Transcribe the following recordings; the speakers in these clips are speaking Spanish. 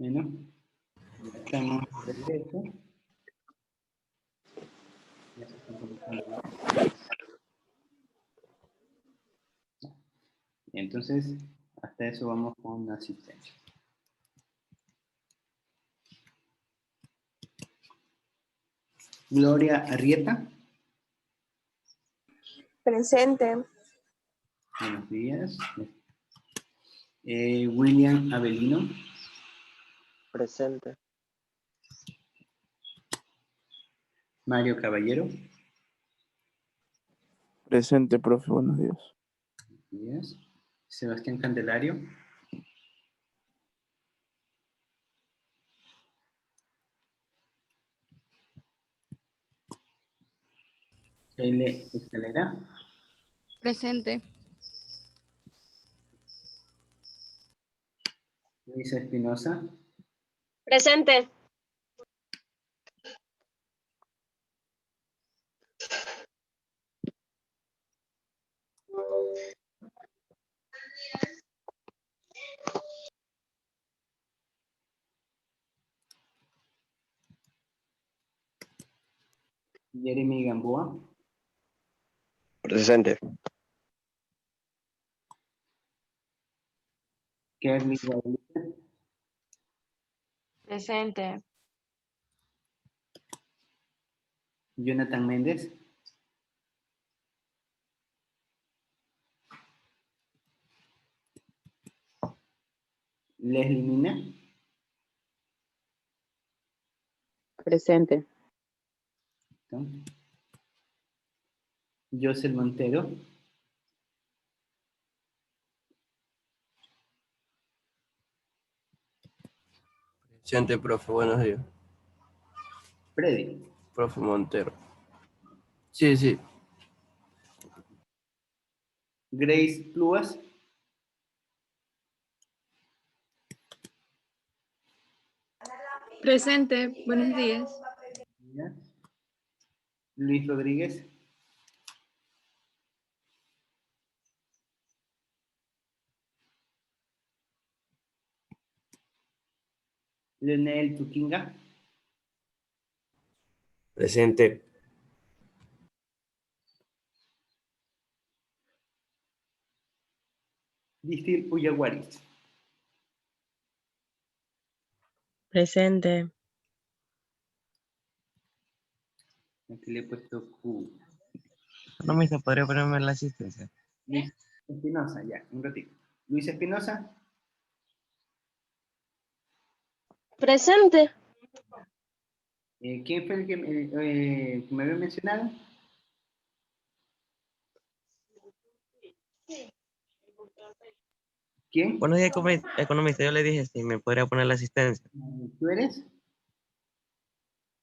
Bueno, ya estamos de regreso. Ya se están conectando bien. Entonces, hasta eso vamos con asistencia. Gloria Arrieta. Presente. Buenos días. William Avelino. Presente. Mario Caballero. Presente, profe, buenos días. Buenos días. Sebastián Candelario. Sheile Escalera. Presente. Luisa Espinosa. Presente. Jeremy Gamboa. Presente. Kerly Guadalupe. Presente. Jonathan Méndez. Leslie Mina. Presente. Josel Montero. Presente, profe, buenos días. Freddy. Profe Montero. Sí, sí. Grace Pluas. Presente. Buenos días. Luis Rodríguez. Leonel Tuquinga. Presente. Distil Uyaguaris. Presente. Aquí le he puesto Q. No, me podría ponerme la asistencia. Luis Espinosa, ya, un ratito. Luis Espinosa. Presente. ¿Quién fue el que me había mencionado? ¿Quién? Buenos días, economista. Yo le dije si me podría poner la asistencia. ¿Tú eres?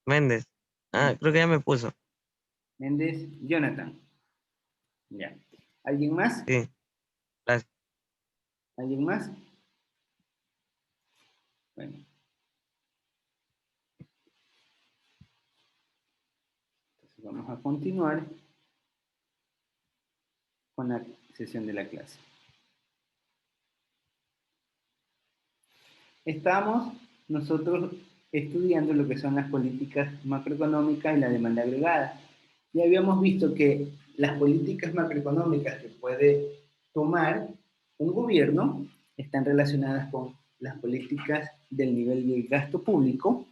Méndez. Ah, creo que ya me puso. Méndez Jonathan. Ya. ¿Alguien más? Sí. Gracias. ¿Alguien más? Bueno. Entonces vamos a continuar con la sesión de la clase. Estamos nosotros estudiando lo que son las políticas macroeconómicas y la demanda agregada. Ya habíamos visto que las políticas macroeconómicas que puede tomar un gobierno están relacionadas con las políticas del nivel del gasto público,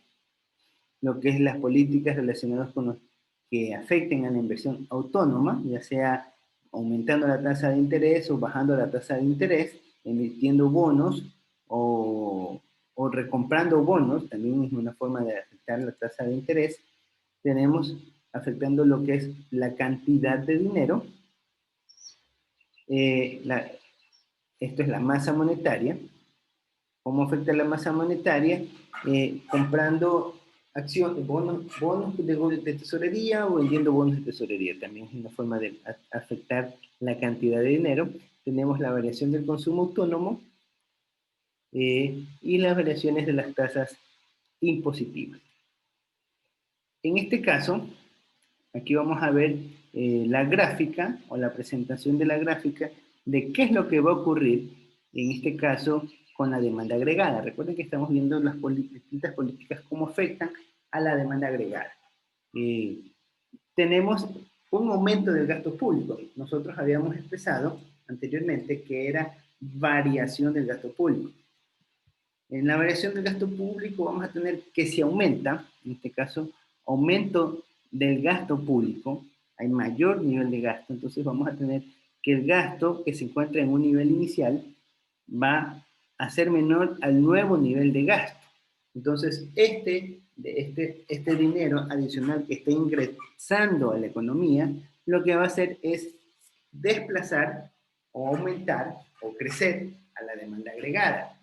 lo que es las políticas relacionadas con los que afecten a la inversión autónoma, ya sea aumentando la tasa de interés o bajando la tasa de interés, emitiendo bonos o recomprando bonos, también es una forma de afectar la tasa de interés. Tenemos afectando lo que es la cantidad de dinero, esto es la masa monetaria. ¿Cómo afecta la masa monetaria? Comprando acciones, bonos de tesorería o vendiendo bonos de tesorería. También es una forma de afectar la cantidad de dinero. Tenemos la variación del consumo autónomo y las variaciones de las tasas impositivas. En este caso, aquí vamos a ver la gráfica o la presentación de la gráfica de qué es lo que va a ocurrir, en este caso, con la demanda agregada. Recuerden que estamos viendo las distintas políticas cómo afectan a la demanda agregada. Tenemos un aumento del gasto público. Nosotros habíamos expresado anteriormente que era variación del gasto público. En la variación del gasto público vamos a tener que si aumenta, en este caso, aumento del gasto público, hay mayor nivel de gasto, entonces vamos a tener que el gasto que se encuentra en un nivel inicial va a ser menor al nuevo nivel de gasto. Entonces, este dinero adicional que está ingresando a la economía, lo que va a hacer es desplazar o aumentar o crecer a la demanda agregada.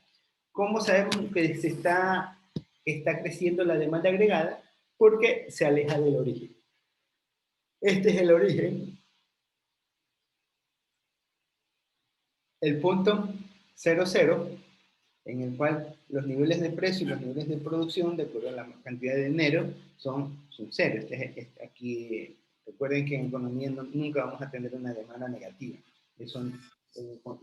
¿Cómo sabemos que se está creciendo la demanda agregada? Porque se aleja del origen. Este es el origen. El punto 00, en el cual los niveles de precio y los niveles de producción, de acuerdo a la cantidad de dinero, son cero. Aquí, recuerden que en economía nunca vamos a tener una demanda negativa. Eso en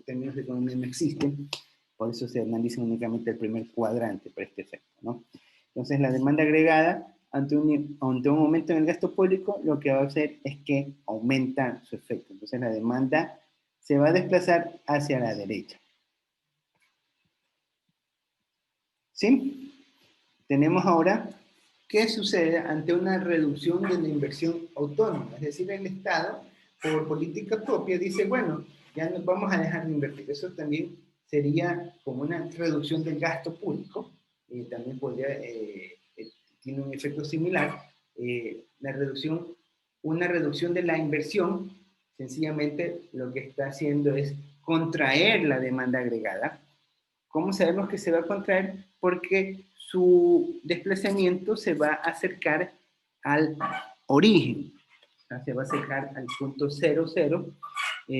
términos de economía no existen. Por eso se analiza únicamente el primer cuadrante para este efecto, ¿no? Entonces, la demanda agregada ante un aumento en el gasto público, lo que va a hacer es que aumenta su efecto. Entonces, la demanda se va a desplazar hacia la derecha. ¿Sí? Tenemos ahora qué sucede ante una reducción de la inversión autónoma. Es decir, el Estado, por política propia, dice, bueno, ya nos vamos a dejar de invertir. Eso también sería como una reducción del gasto público. También podría, tiene un efecto similar. Una reducción de la inversión, sencillamente lo que está haciendo es contraer la demanda agregada. ¿Cómo sabemos que se va a contraer? Porque su desplazamiento se va a acercar al origen, o sea, se va a acercar al punto 00.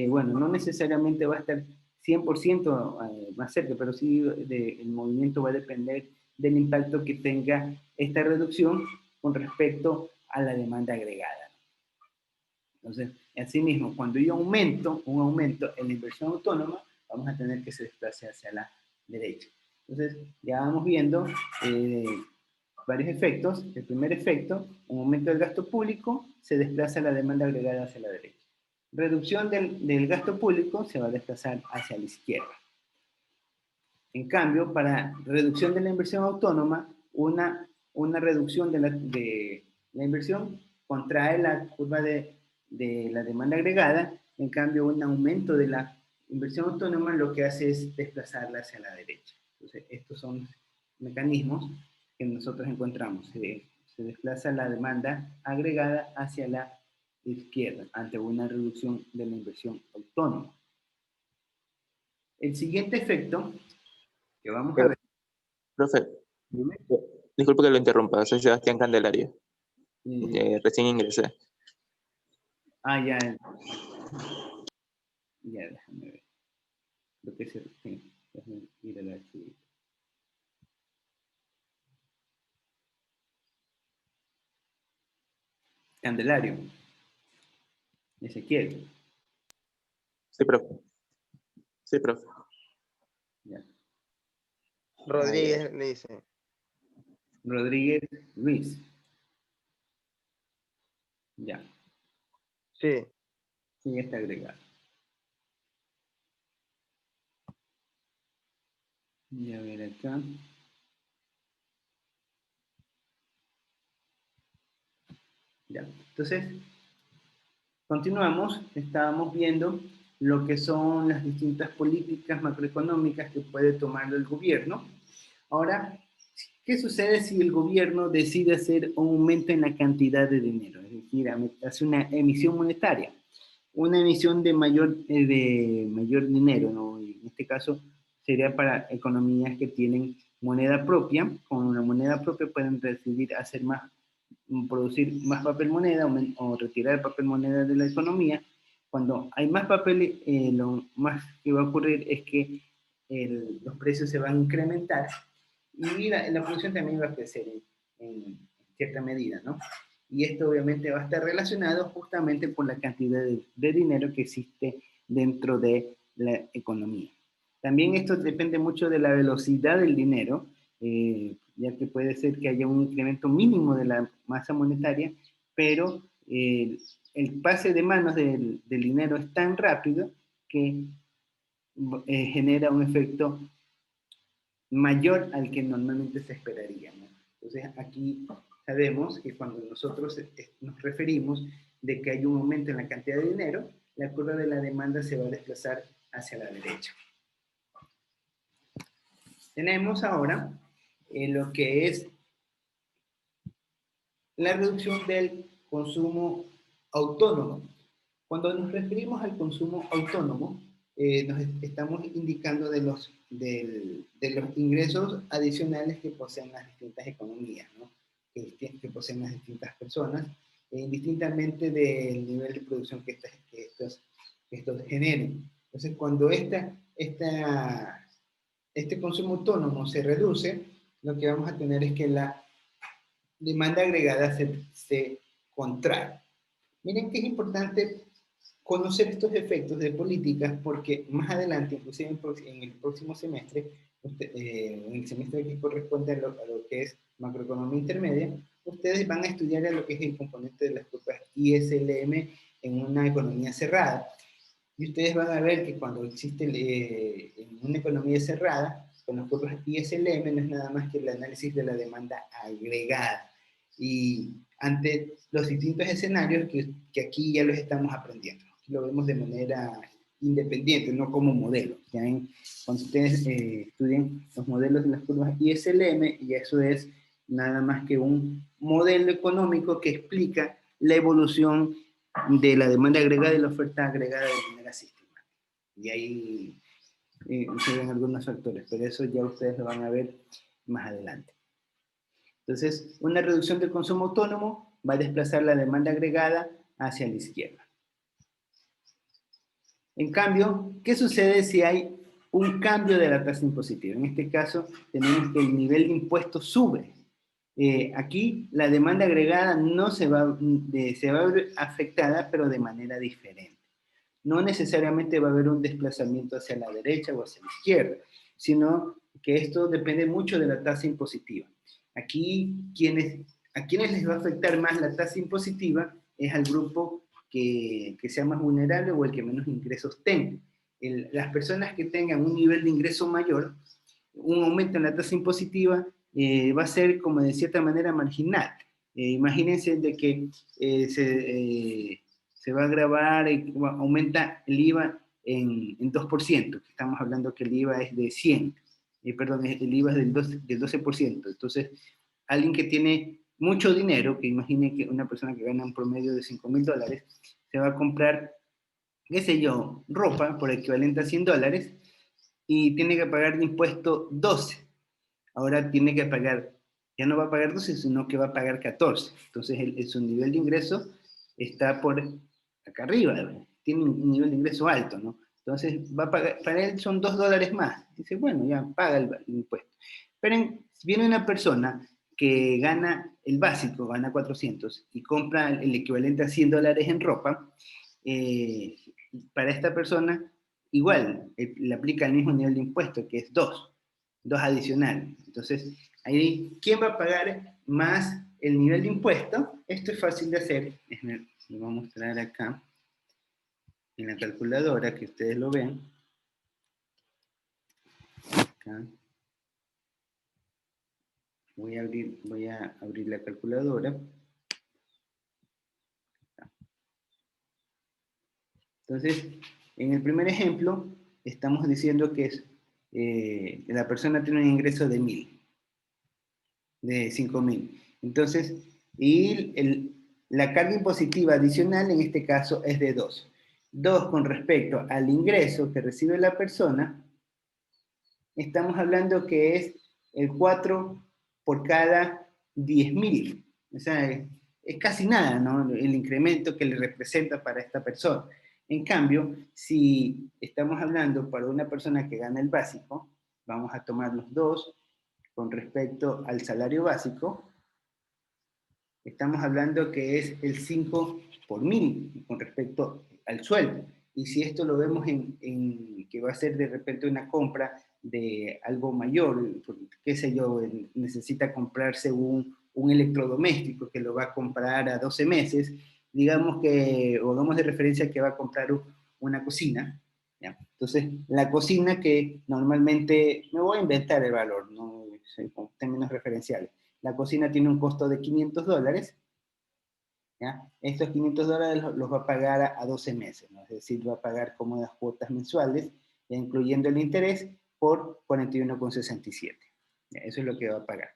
Bueno, no necesariamente va a estar 100% más cerca, pero sí el movimiento va a depender del impacto que tenga esta reducción con respecto a la demanda agregada. Entonces, asimismo, cuando hay un aumento en la inversión autónoma, vamos a tener que se desplace hacia la derecha. Entonces, ya vamos viendo varios efectos. El primer efecto, un aumento del gasto público, se desplaza la demanda agregada hacia la derecha. Reducción del gasto público se va a desplazar hacia la izquierda. En cambio, para reducción de la inversión autónoma, una reducción de la inversión contrae la curva de la demanda agregada. En cambio, un aumento de la inversión autónoma lo que hace es desplazarla hacia la derecha. Entonces, estos son mecanismos que nosotros encontramos. Se desplaza la demanda agregada hacia la izquierda ante una reducción de la inversión autónoma. El siguiente efecto que vamos a ver. Profe, Dime. disculpe que lo interrumpa, soy Sebastián Candelario. Recién ingresé. Ya. Ya, déjame ver. Lo que sí, déjame ir a la archivo. Candelario. Ezequiel. Sí, profe. Sí, profe. Ya. Rodríguez le dice. Rodríguez Luis. Ya. Sí. Sí, ya está agregado. Y a ver acá. Ya. Entonces, continuamos. Estábamos viendo lo que son las distintas políticas macroeconómicas que puede tomar el gobierno. Ahora, ¿qué sucede si el gobierno decide hacer un aumento en la cantidad de dinero? Es decir, hace una emisión monetaria, una emisión de mayor dinero, ¿no? Y en este caso sería para economías que tienen moneda propia. Con una moneda propia pueden decidir producir más papel moneda o retirar papel moneda de la economía. Cuando hay más papel, lo más que va a ocurrir es que los precios se van a incrementar y la producción también va a crecer en cierta medida, ¿no? Y esto obviamente va a estar relacionado justamente por la cantidad de dinero que existe dentro de la economía. También esto depende mucho de la velocidad del dinero, ya que puede ser que haya un incremento mínimo de la masa monetaria, pero el pase de manos del dinero es tan rápido que genera un efecto mayor al que normalmente se esperaría, ¿no? Entonces aquí sabemos que cuando nosotros nos referimos de que hay un aumento en la cantidad de dinero, la curva de la demanda se va a desplazar hacia la derecha. Tenemos ahora lo que es la reducción del consumo autónomo. Cuando nos referimos al consumo autónomo, nos estamos indicando de los ingresos adicionales que poseen las distintas economías, ¿no? que poseen las distintas personas, indistintamente del nivel de producción que estos generen. Entonces, cuando este consumo autónomo se reduce, lo que vamos a tener es que la demanda agregada se contrae. Miren que es importante conocer estos efectos de políticas porque más adelante, inclusive en el próximo semestre, en el semestre que corresponde a lo que es macroeconomía intermedia, ustedes van a estudiar a lo que es el componente de las curvas ISLM en una economía cerrada. Y ustedes van a ver que cuando existe en una economía cerrada, con las curvas ISLM no es nada más que el análisis de la demanda agregada. Y ante los distintos escenarios que aquí ya los estamos aprendiendo. Aquí lo vemos de manera independiente, no como modelo. ¿Ya ven? Cuando ustedes estudian los modelos de las curvas ISLM, y eso es nada más que un modelo económico que explica la evolución de la demanda agregada y la oferta agregada de manera sistemática. Y ahí se ven algunos factores, pero eso ya ustedes lo van a ver más adelante. Entonces, una reducción del consumo autónomo va a desplazar la demanda agregada hacia la izquierda. En cambio, ¿qué sucede si hay un cambio de la tasa impositiva? En este caso, tenemos que el nivel de impuestos sube. Aquí la demanda agregada no se va a ver afectada, pero de manera diferente. No necesariamente va a haber un desplazamiento hacia la derecha o hacia la izquierda, sino que esto depende mucho de la tasa impositiva. Aquí, a quienes les va a afectar más la tasa impositiva es al grupo que sea más vulnerable o el que menos ingresos tenga. Las personas que tengan un nivel de ingreso mayor, un aumento en la tasa impositiva va a ser como de cierta manera marginal. Imagínense de que se va a grabar, aumenta el IVA en 2%, estamos hablando que el IVA es de 100, perdón, el IVA es del 12%, entonces alguien que tiene mucho dinero, que imagine que una persona que gana un promedio de $5,000, se va a comprar, qué sé yo, ropa por equivalente a $100 y tiene que pagar de impuesto 12. Ahora tiene que pagar, ya no va a pagar 12, sino que va a pagar 14. Entonces su nivel de ingreso está por acá arriba, tiene un nivel de ingreso alto, ¿no? Entonces va a pagar, para él son $2 más. Dice, bueno, ya paga el impuesto. Pero viene una persona que gana el básico, gana 400, y compra el equivalente a $100 en ropa, para esta persona, igual, le aplica el mismo nivel de impuesto, que es 2 adicional. Entonces, ahí, ¿quién va a pagar más el nivel de impuesto? Esto es fácil de hacer. Lo voy a mostrar acá, en la calculadora, que ustedes lo ven. Acá. Voy a abrir la calculadora. Entonces, en el primer ejemplo, estamos diciendo que la persona tiene un ingreso de 5,000. Entonces, y la carga impositiva adicional en este caso es de 2. 2 con respecto al ingreso que recibe la persona, estamos hablando que es el 4 por cada 10,000. O sea, es casi nada, ¿no? El incremento que le representa para esta persona. En cambio, si estamos hablando para una persona que gana el básico, vamos a tomar los 2 con respecto al salario básico, estamos hablando que es el 5 por 1,000 con respecto al sueldo. Y si esto lo vemos en que va a ser de repente una compra de algo mayor, qué sé yo, necesita comprarse un electrodoméstico que lo va a comprar a 12 meses, digamos que, o hagamos de referencia que va a comprar una cocina, ¿ya? Entonces, la cocina que normalmente, me voy a inventar el valor, no con términos referenciales, la cocina tiene un costo de $500, ¿ya? Estos $500 los va a pagar a 12 meses, ¿no? Es decir, va a pagar cómodas cuotas mensuales, ya incluyendo el interés, por 41,67. Eso es lo que va a pagar.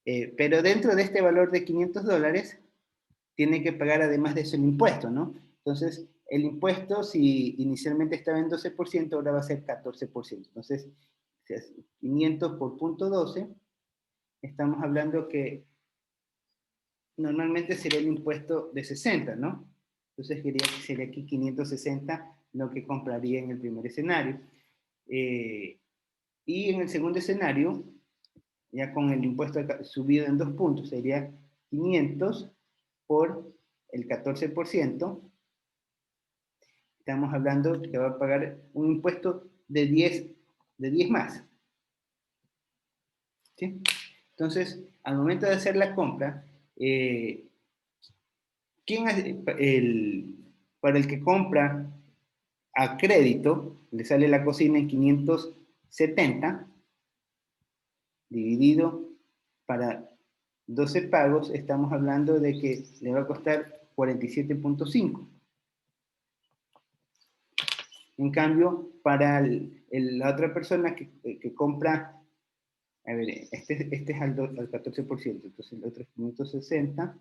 Pero dentro de este valor de $500, tiene que pagar además de eso el impuesto, ¿no? Entonces, el impuesto, si inicialmente estaba en 12%, ahora va a ser 14%. Entonces, 500 por punto 12, estamos hablando que normalmente sería el impuesto de 60, ¿no? Entonces sería aquí 560 lo que compraría en el primer escenario. Y en el segundo escenario, ya con el impuesto subido en 2 puntos, sería 500 por el 14%. Estamos hablando que va a pagar un impuesto de 10 más. ¿Sí? Entonces, al momento de hacer la compra, para el que compra a crédito, le sale la cocina en 570, dividido para 12 pagos, estamos hablando de que le va a costar 47,5. En cambio, para la otra persona que compra, a ver, este es al 14%, entonces el otro es 560,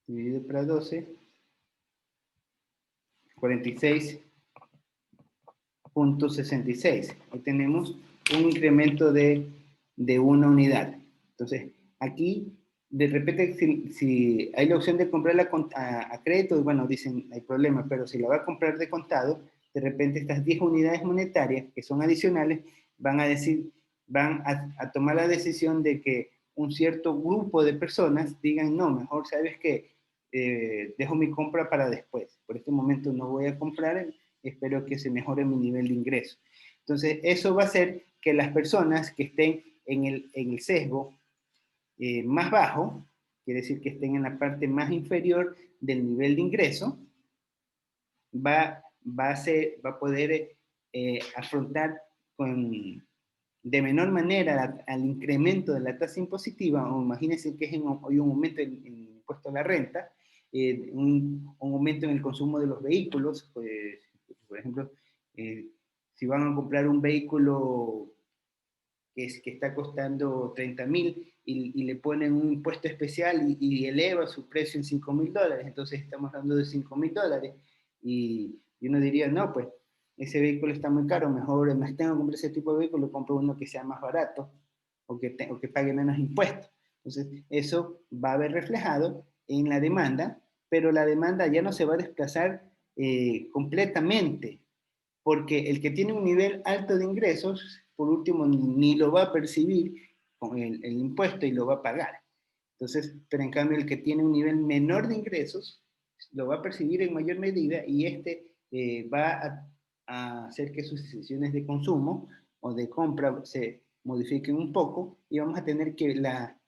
dividido para 12, 46,66. Ahí tenemos un incremento de 1 unidad. Entonces, aquí, de repente, si hay la opción de comprarla a crédito, bueno, dicen, no hay problema, pero si la va a comprar de contado, de repente estas 10 unidades monetarias, que son adicionales, van a tomar la decisión de que un cierto grupo de personas digan, no, mejor, ¿sabes qué? Dejo mi compra para después. Por este momento no voy a comprar, espero que se mejore mi nivel de ingreso. Entonces, eso va a hacer que las personas que estén en el sesgo más bajo, quiere decir que estén en la parte más inferior del nivel de ingreso, va a poder afrontar de menor manera al incremento de la tasa impositiva, o imagínense que hoy un aumento en el impuesto a la renta, un aumento en el consumo de los vehículos, pues, por ejemplo, si van a comprar un vehículo que está costando 30,000 y le ponen un impuesto especial y eleva su precio en $5,000, entonces estamos hablando de $5,000, y uno diría, no, pues ese vehículo está muy caro, mejor más tengo que comprar ese tipo de vehículo, compro uno que sea más barato o que pague menos impuestos. Entonces, eso va a haber reflejado en la demanda, pero la demanda ya no se va a desplazar completamente, porque el que tiene un nivel alto de ingresos, por último, ni lo va a percibir con el impuesto y lo va a pagar. Entonces, pero en cambio, el que tiene un nivel menor de ingresos, lo va a percibir en mayor medida, y va a hacer que sus decisiones de consumo o de compra se modifiquen un poco, y vamos a tener que la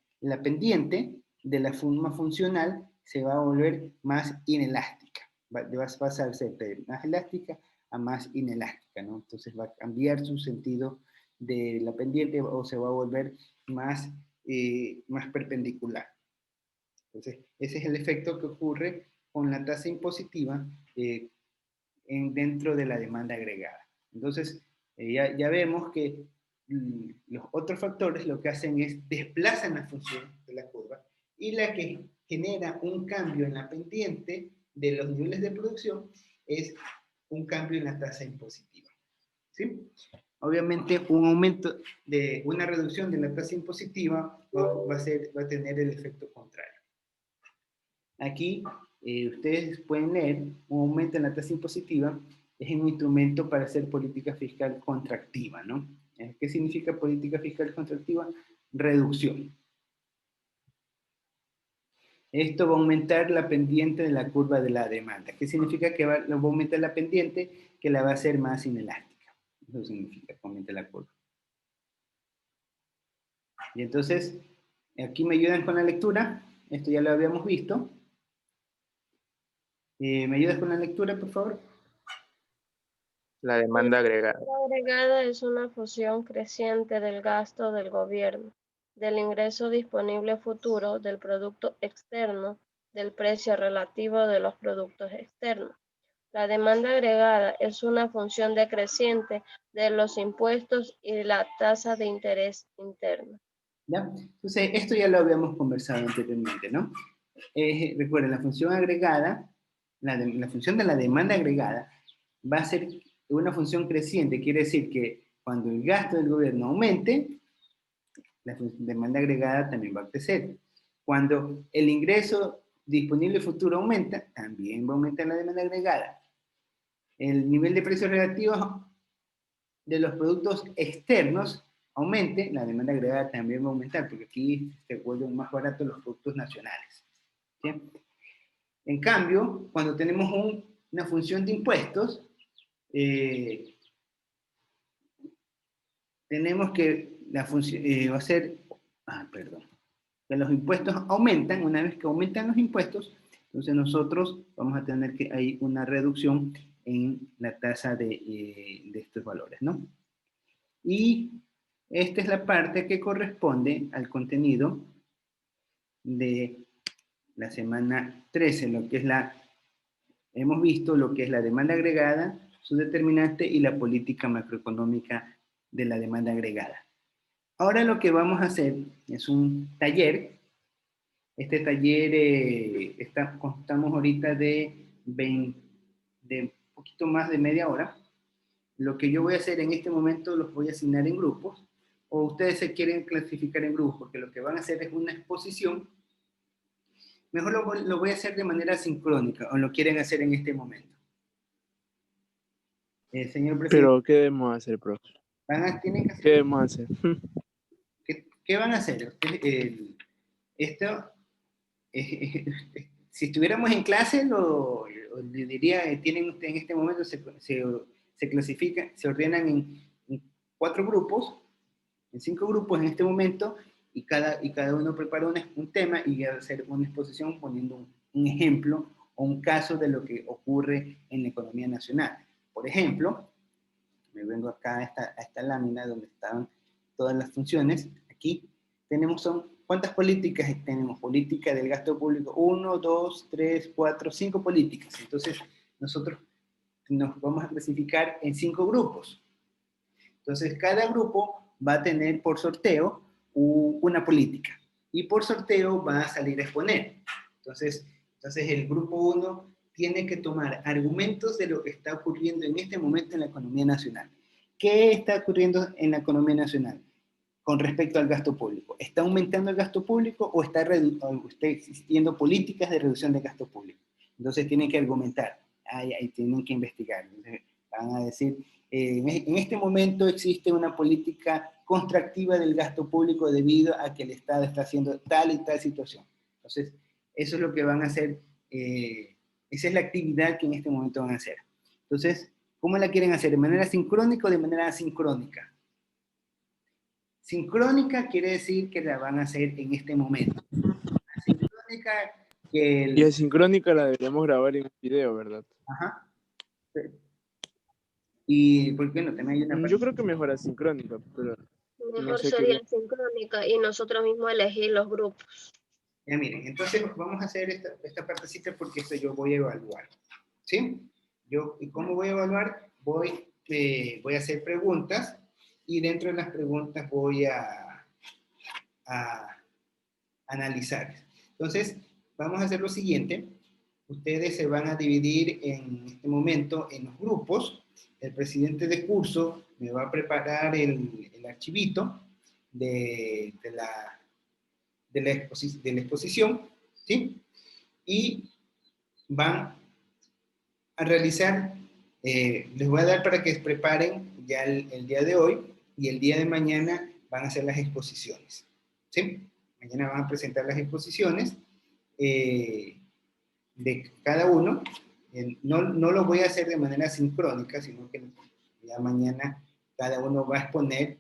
pendiente de la forma funcional se va a volver más inelástica. Va a pasarse de más elástica a más inelástica, ¿no? Entonces va a cambiar su sentido de la pendiente, o se va a volver más perpendicular. Entonces, ese es el efecto que ocurre con la tasa impositiva dentro de la demanda agregada. Entonces, ya vemos que los otros factores lo que hacen es desplazan la función de la curva, y la que genera un cambio en la pendiente de los niveles de producción es un cambio en la tasa impositiva. ¿Sí? Obviamente, una reducción de la tasa impositiva va a tener el efecto contrario. Aquí ustedes pueden leer, un aumento en la tasa impositiva es un instrumento para hacer política fiscal contractiva, ¿no? ¿Qué significa política fiscal contractiva? Reducción. esto va a aumentar la pendiente de la curva de la demanda. ¿Qué significa? Que va a aumentar la pendiente, que la va a hacer más inelástica. Eso significa que aumente la curva. Y entonces, aquí me ayudan con la lectura. Esto ya lo habíamos visto. ¿Me ayudas con la lectura, por favor? La demanda agregada. La agregada es una función creciente del gasto del gobierno, del ingreso disponible futuro, del producto externo, del precio relativo de los productos externos. La demanda agregada es una función decreciente de los impuestos y la tasa de interés interno. ¿Ya? Entonces, esto ya lo habíamos conversado anteriormente, ¿no? Recuerden, la función agregada, la función de la demanda agregada va a ser una función creciente. Quiere decir que cuando el gasto del gobierno aumente, la demanda agregada también va a crecer. Cuando el ingreso disponible futuro aumenta, también va a aumentar la demanda agregada. El nivel de precios relativos de los productos externos aumente, la demanda agregada también va a aumentar, porque aquí se vuelven más baratos los productos nacionales. ¿Sí? En cambio, cuando tenemos una función de impuestos, tenemos que la función va a ser, que los impuestos aumentan. Una vez que aumentan los impuestos, entonces nosotros vamos a tener que hay una reducción en la tasa de estos valores, ¿no? Y esta es la parte que corresponde al contenido de la semana 13, lo que es hemos visto lo que es la demanda agregada, su determinante y la política macroeconómica de la demanda agregada. Ahora lo que vamos a hacer es un taller. Este taller estamos ahorita de un poquito más de media hora. Lo que yo voy a hacer en este momento los voy a asignar en grupos, o ustedes se quieren clasificar en grupos, porque lo que van a hacer es una exposición. Mejor lo voy a hacer de manera sincrónica, o lo quieren hacer en este momento. Señor presidente. Pero, ¿qué debemos hacer, profe? Tienen que hacer, ¿Qué debemos hacer? ¿Qué van a hacer? Esto, si estuviéramos en clase, le diría, tienen ustedes en este momento, se clasifican, se ordenan en 4 grupos, en 5 grupos en este momento, y cada uno prepara un tema y va a hacer una exposición poniendo un ejemplo o un caso de lo que ocurre en la economía nacional. Por ejemplo, me vengo acá a esta lámina donde están todas las funciones. Aquí tenemos ¿cuántas políticas tenemos? Política del gasto público, 1, 2, 3, 4, 5 políticas. Entonces, nosotros nos vamos a clasificar en 5 grupos. Entonces, cada grupo va a tener por sorteo una política. Y por sorteo va a salir a exponer. Entonces el grupo 1 tiene que tomar argumentos de lo que está ocurriendo en este momento en la economía nacional. ¿Qué está ocurriendo en la economía nacional con respecto al gasto público? ¿Está aumentando el gasto público o está existiendo políticas de reducción del gasto público? Entonces tienen que argumentar, ahí tienen que investigar. Entonces, van a decir, en este momento existe una política contractiva del gasto público debido a que el Estado está haciendo tal y tal situación. Entonces, eso es lo que van a hacer, esa es la actividad que en este momento van a hacer. Entonces, ¿cómo la quieren hacer? ¿De manera sincrónica o de manera asincrónica? Sincrónica quiere decir que la van a hacer en este momento. Asincrónica que... Y asincrónica la deberíamos grabar en video, ¿verdad? Ajá. ¿Y por qué no? También hay una... Yo creo que mejor asincrónica, pero... Mejor No sé sería qué... sincrónica y nosotros mismos elegir los grupos. Ya miren, entonces vamos a hacer esta partecita porque esto yo voy a evaluar. ¿Sí? ¿Y cómo voy a evaluar? Voy a hacer preguntas y dentro de las preguntas voy a analizar. Entonces, vamos a hacer lo siguiente. Ustedes se van a dividir en este momento en los grupos. El presidente de curso me va a preparar el archivito de la exposición, ¿sí? Y van a realizar, les voy a dar para que preparen ya el día de hoy y el día de mañana van a hacer las exposiciones, ¿sí? Mañana van a presentar las exposiciones de cada uno. No lo voy a hacer de manera sincrónica, sino que ya mañana cada uno va a exponer,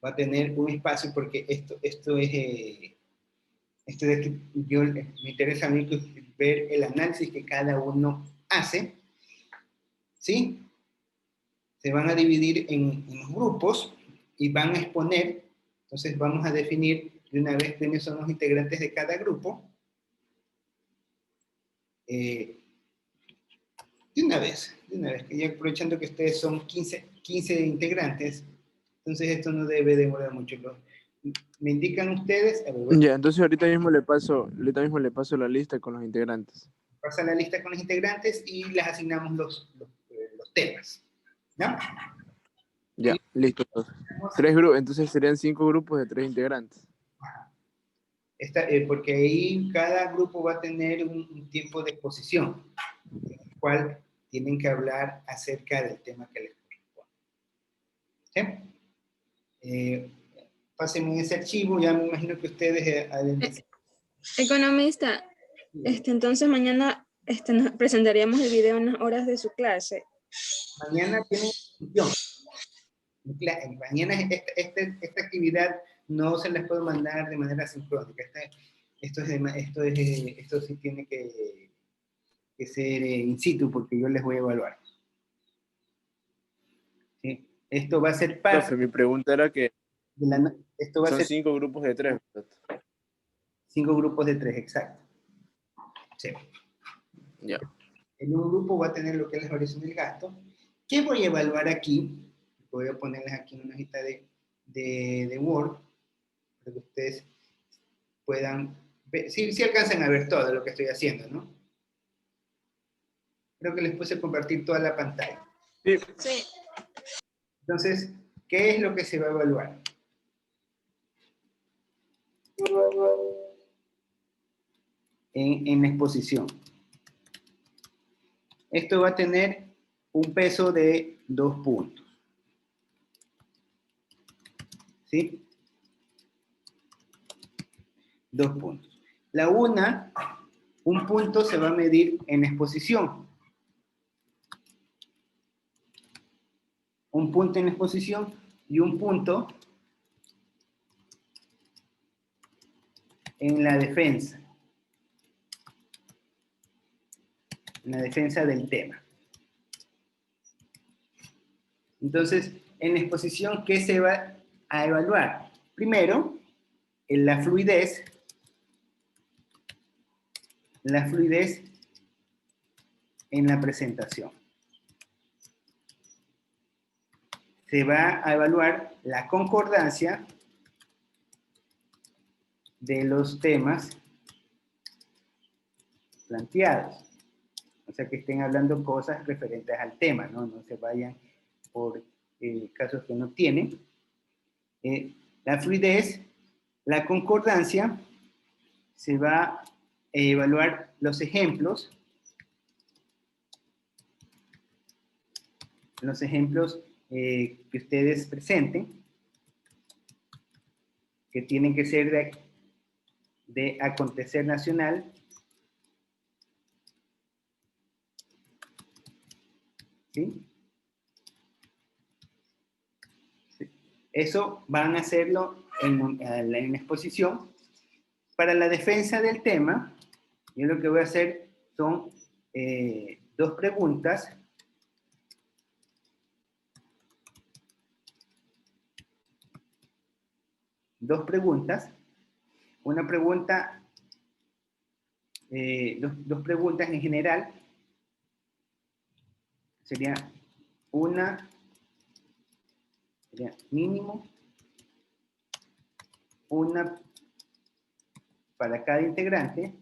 va a tener un espacio, porque esto es que me interesa a mí ver el análisis que cada uno hace, ¿sí? Se van a dividir en grupos y van a exponer. Entonces vamos a definir de una vez quiénes son los integrantes de cada grupo. De una vez, que ya aprovechando que ustedes son 15 integrantes, entonces esto no debe demorar mucho. ¿Me indican ustedes? A ver, Ya, entonces ahorita mismo le paso la lista con los integrantes. pasa la lista con los integrantes y les asignamos los temas. ¿No? Ya, listo. Entonces serían 5 grupos de 3 integrantes. Porque ahí cada grupo va a tener un tiempo de exposición, en el cual tienen que hablar acerca del tema que les corresponde. ¿Sí? Pásenme ese archivo, ya me imagino que ustedes... Economista, entonces mañana nos presentaríamos el video en las horas de su clase. Mañana tienen discusión. Mañana esta actividad no se las puedo mandar de manera sincrónica. Esto sí tiene que ser in situ, porque yo les voy a evaluar. ¿Sí? Esto va a ser parte... Profe, mi pregunta era que esto va a ser 5 grupos de 3, ¿verdad? 5 grupos de 3, exacto. Sí. Ya. En un grupo va a tener lo que es la variación del gasto. ¿Qué voy a evaluar aquí? Voy a ponerles aquí en una hojita de Word, para que ustedes puedan ver, si alcanzan a ver todo lo que estoy haciendo, ¿no? Creo que les puse compartir toda la pantalla. Sí. Sí. Entonces, ¿qué es lo que se va a evaluar? En la exposición. Esto va a tener un peso de 2 puntos. ¿Sí? 2 puntos. Un punto se va a medir en exposición. Un punto en exposición y un punto en la defensa. En la defensa del tema. Entonces, en la exposición, ¿qué se va a evaluar? Primero, la fluidez en la presentación. Se va a evaluar la concordancia de los temas planteados. O sea, que estén hablando cosas referentes al tema, ¿no? No se vayan por casos que no tienen. La fluidez, la concordancia, se va a evaluar los ejemplos que ustedes presenten, que tienen que ser de acontecer nacional, ¿sí? Sí. Eso van a hacerlo en exposición. Para la defensa del tema, yo lo que voy a hacer son 2 preguntas. Una pregunta, dos preguntas en general. Sería mínimo, una para cada integrante,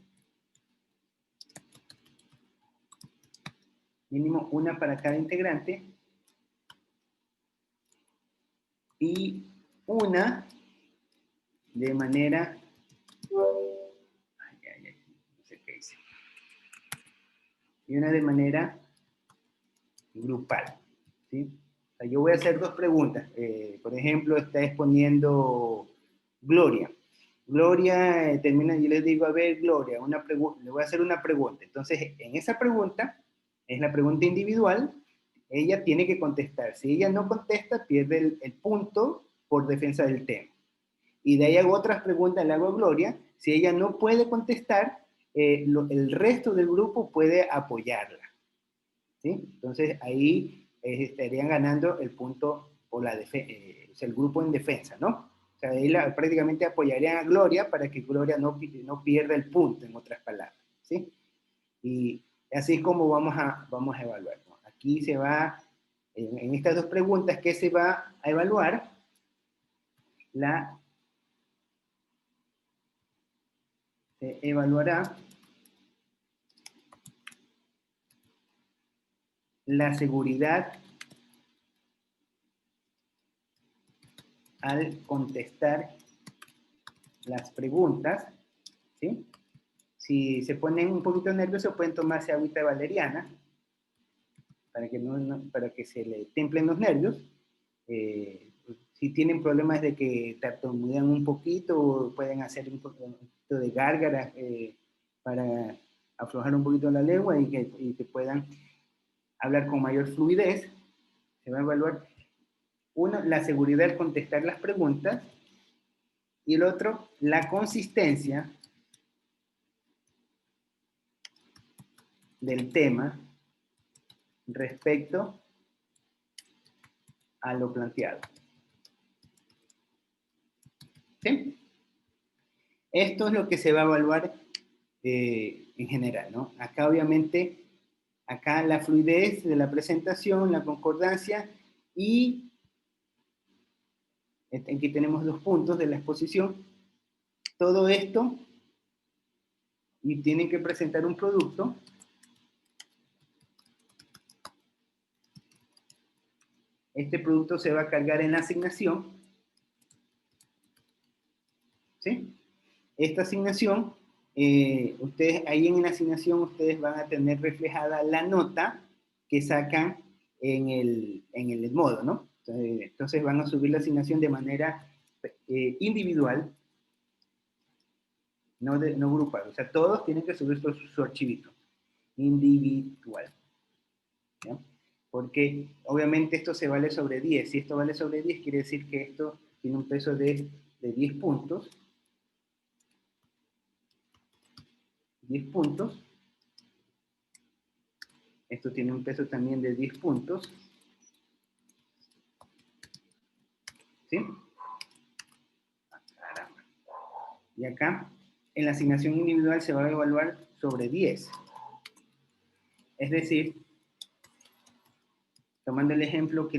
mínimo una para cada integrante, y una de manera, no sé qué hice, y una de manera grupal, ¿sí? O sea, yo voy a hacer 2 preguntas. Por ejemplo, está exponiendo Gloria. Gloria termina, yo le digo, a ver, Gloria, le voy a hacer una pregunta. Entonces, en esa pregunta, es la pregunta individual, ella tiene que contestar. Si ella no contesta, pierde el punto por defensa del tema. Y de ahí hago otras preguntas, le hago a Gloria. Si ella no puede contestar, el resto del grupo puede apoyarla. ¿Sí? Entonces, ahí estarían ganando el punto por o sea, el grupo en defensa, ¿no? O sea, ahí prácticamente apoyarían a Gloria para que Gloria no pierda el punto, en otras palabras, ¿sí? Y así es como vamos a evaluar, ¿no? Aquí se va, en estas dos preguntas, ¿qué se va a evaluar? Se evaluará la seguridad al contestar las preguntas, ¿sí? Si se ponen un poquito nerviosos, pueden tomarse agüita valeriana para que se le templen los nervios. Si tienen problemas de que tartamudean un poquito, pueden hacer un poquito de gárgaras para aflojar un poquito la lengua y que puedan hablar con mayor fluidez. Se va a evaluar, uno, la seguridad al contestar las preguntas, y el otro, la consistencia del tema respecto a lo planteado. ¿Sí? Esto es lo que se va a evaluar en general, ¿no? Acá obviamente, acá la fluidez de la presentación, la concordancia, y aquí tenemos 2 puntos de la exposición. Todo esto, y tienen que presentar un producto. Este producto se va a cargar en la asignación, ¿sí? Esta asignación, ustedes ahí en la asignación, ustedes van a tener reflejada la nota que sacan en el modo, ¿no? Entonces van a subir la asignación de manera individual, no grupal. O sea, todos tienen que subir su archivito individual, ¿ya? Porque obviamente esto se vale sobre 10. Si esto vale sobre 10, quiere decir que esto tiene un peso de 10 puntos. 10 puntos. Esto tiene un peso también de 10 puntos. ¿Sí? Caramba. Y acá, en la asignación individual se va a evaluar sobre 10. Es decir, tomando el ejemplo que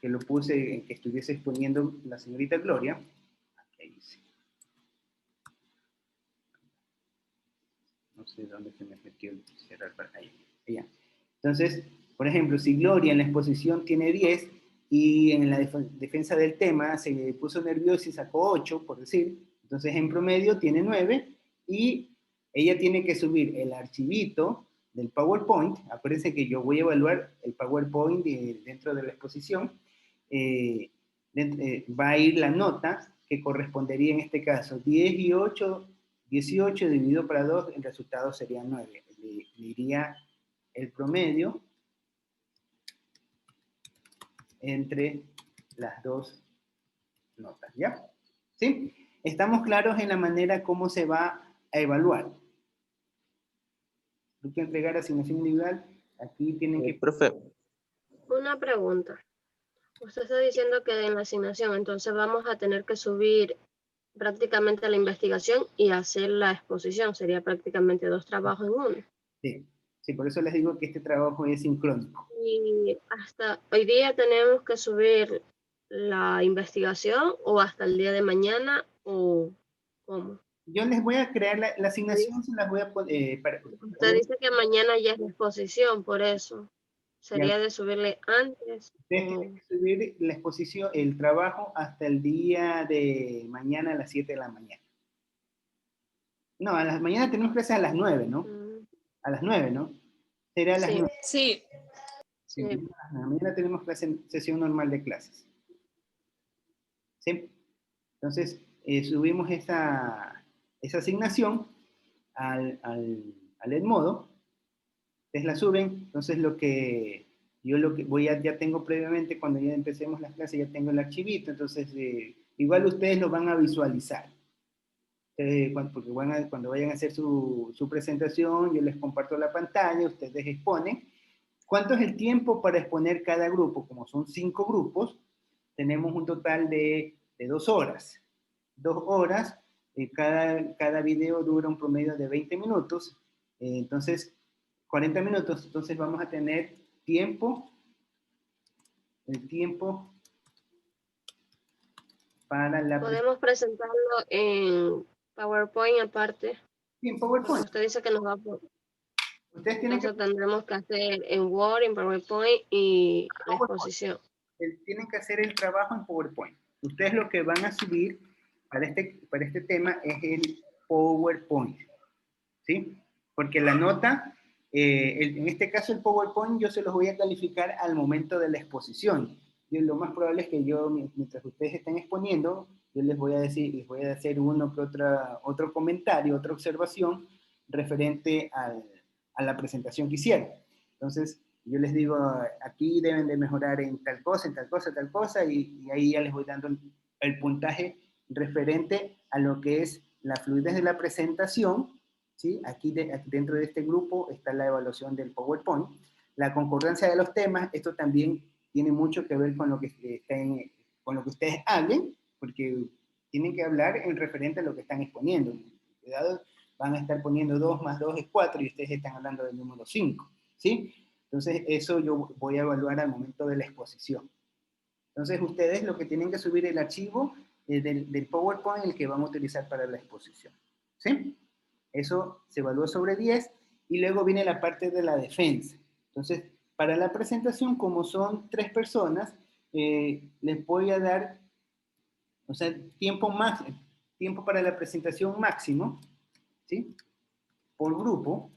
lo puse, que estuviese exponiendo la señorita Gloria. Ahí dice. No sé dónde se me metió el cerrar para ahí. Allá. Entonces, por ejemplo, si Gloria en la exposición tiene 10 y en la defensa del tema se puso nerviosa y sacó 8, por decir, entonces en promedio tiene 9 y ella tiene que subir el archivito del PowerPoint. Acuérdense que yo voy a evaluar el PowerPoint dentro de la exposición. Va a ir la nota que correspondería en este caso 10 y 8, 18 dividido para 2, el resultado sería 9. Le iría el promedio entre las dos notas, ¿ya? ¿Sí? Estamos claros en la manera como se va a evaluar. Hay que entregar asignación individual. Aquí tienen que... Profe, Una pregunta. Usted está diciendo que en la asignación, entonces vamos a tener que subir prácticamente la investigación y hacer la exposición. Sería prácticamente 2 trabajos en uno. Sí, sí, por eso les digo que este trabajo es sincrónico. Y hasta hoy día tenemos que subir la investigación o hasta el día de mañana o cómo. Yo les voy a crear la asignación, se las voy a poner... Usted dice que mañana ya es la exposición, por eso. Sería de subirle antes. Ustedes tienen que subir la exposición, el trabajo, hasta el día de mañana a las 7 de la mañana. No, a las mañana tenemos clases a las 9, ¿no? A las 9, ¿no? Será a las 9. Sí. Sí. A la mañana tenemos sesión normal de clases. ¿Sí? Entonces, subimos esa asignación al Edmodo. Ustedes la suben, entonces lo que ya tengo previamente, cuando ya empecemos las clases, ya tengo el archivito, entonces igual ustedes lo van a visualizar. Porque cuando vayan a hacer su presentación, yo les comparto la pantalla, ustedes exponen. ¿Cuánto es el tiempo para exponer cada grupo? Como son 5 grupos, tenemos un total de 2 horas. 2 horas, cada video dura un promedio de 20 minutos, entonces 40 minutos, entonces vamos a tener el tiempo para la... Podemos presentarlo en PowerPoint aparte. Sí, en Porque PowerPoint. usted dice que nos va a poner. Ustedes tienen Entonces tendremos que hacer en Word, en PowerPoint y la exposición. tienen que hacer el trabajo en PowerPoint. Ustedes lo que van a subir para este tema es el PowerPoint, ¿sí? Porque la nota, en este caso el PowerPoint yo se los voy a calificar al momento de la exposición. Y lo más probable es que yo, mientras ustedes estén exponiendo, yo les voy a hacer uno que otro comentario, otra observación referente a la presentación que hicieron. Entonces, yo les digo, aquí deben de mejorar en tal cosa, en tal cosa, tal cosa, y ahí ya les voy dando el puntaje referente a lo que es la fluidez de la presentación, ¿sí? Aquí dentro de este grupo está la evaluación del PowerPoint. La concordancia de los temas, esto también tiene mucho que ver con lo que ustedes hablen, porque tienen que hablar en referente a lo que están exponiendo. Cuidado, van a estar poniendo 2 más 2 es 4 y ustedes están hablando del número 5, ¿sí? Entonces, eso yo voy a evaluar al momento de la exposición. Entonces, ustedes lo que tienen que subir el archivo del PowerPoint, el que van a utilizar para la exposición, ¿sí? Eso se evalúa sobre 10 y luego viene la parte de la defensa. Entonces, para la presentación, como son 3 personas, les voy a dar, o sea, tiempo para la presentación máximo, ¿sí? Por grupo,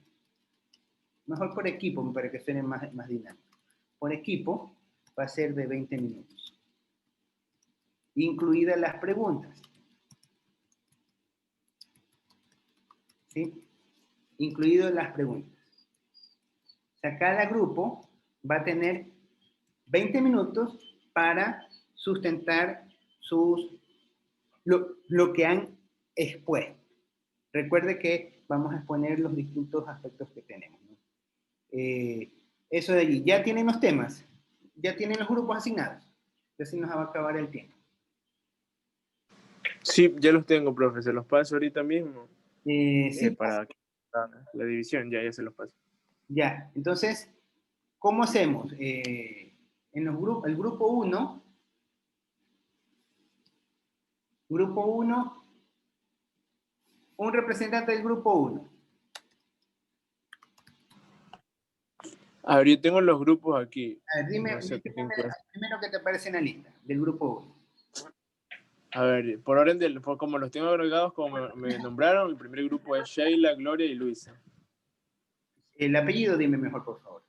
mejor por equipo, para que suene más dinámico. Por equipo va a ser de 20 minutos, incluidas las preguntas, ¿sí? Incluidas las preguntas. O sea, cada grupo va a tener 20 minutos para sustentar lo que han expuesto. Recuerde que vamos a exponer los distintos aspectos que tenemos, ¿no? Eso de allí. ¿Ya tienen los temas? ¿Ya tienen los grupos asignados? Ya se nos va a acabar el tiempo. Sí, ya los tengo, profe. Se los paso ahorita mismo. Sí. Para la división, ya se los paso. Ya, entonces, ¿cómo hacemos? En el grupo 1, un representante del grupo 1. A ver, yo tengo los grupos aquí. A ver, dime, No sé primero que te aparece en la lista del grupo 1. A ver, por orden como los tengo agregados, como me nombraron, el primer grupo es Sheila, Gloria y Luisa. El apellido, dime mejor, por favor.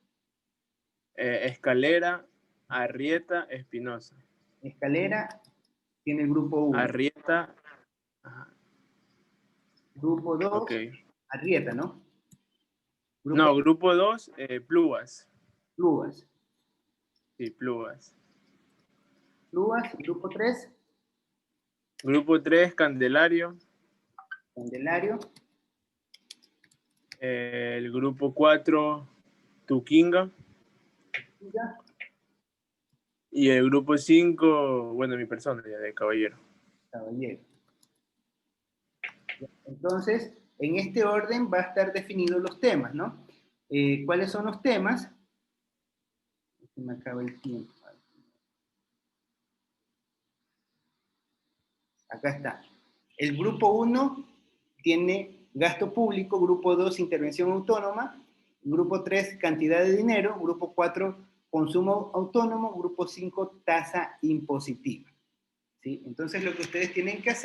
Escalera, Arrieta, Espinosa. Escalera tiene el grupo 1. Arrieta. Ajá. Grupo 2, okay. Arrieta, ¿no? Grupo 2, Plugas. Plugas. Sí, Plugas. Plugas, grupo 3. Grupo 3, Candelario. Candelario. El grupo 4, Tuquinga. Tuquinga. Y el grupo 5, bueno, mi persona, ya de Caballero. Caballero. Entonces, en este orden va a estar definidos los temas, ¿no? ¿Cuáles son los temas? Se me acaba el tiempo. Acá está. El grupo 1 tiene gasto público, grupo 2 intervención autónoma, grupo 3 cantidad de dinero, grupo 4 consumo autónomo, grupo 5 tasa impositiva, ¿sí? Entonces lo que ustedes tienen que hacer